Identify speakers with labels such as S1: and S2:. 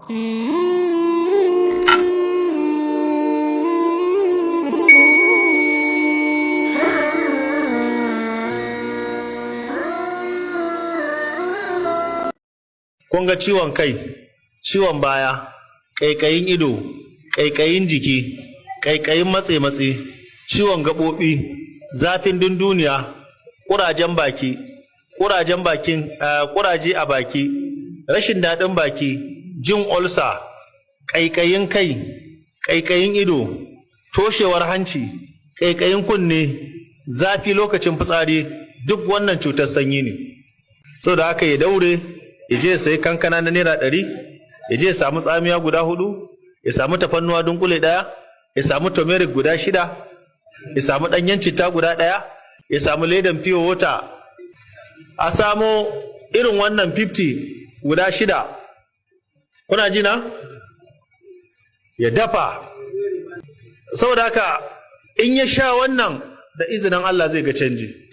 S1: Kun ga ciwon kai, ciwon baya, ƙaiƙayin ido, ƙaiƙayin jiki, ƙaiƙayin matse-matse, ciwon gaɓoɓi, zafin dunduniya, ƙurajen baki, ƙuraje a baki, rashin daɗin baki, jin ulsa, ƙaiƙayin kai, ƙaiƙayin ido, toshewar hanci, ƙaiƙayin kunne, zafi lokacin fitsari, duk wannan cutar sanyi ne. Saboda haka ya daure ya je ya sayi kankana na naira 100, ya je ya samu tsamiya guda 4, ya samu tafannuwa dunkule 1, ya samu turmeric guda 6, ya samu ɗanyen citta guda 1, ya samu ledan pure water, a samo irin wannan 50 guda 6. Kuna ji na? Ya dafa. Saboda haka in ya sha wannan da izinin Allah zai ga canji.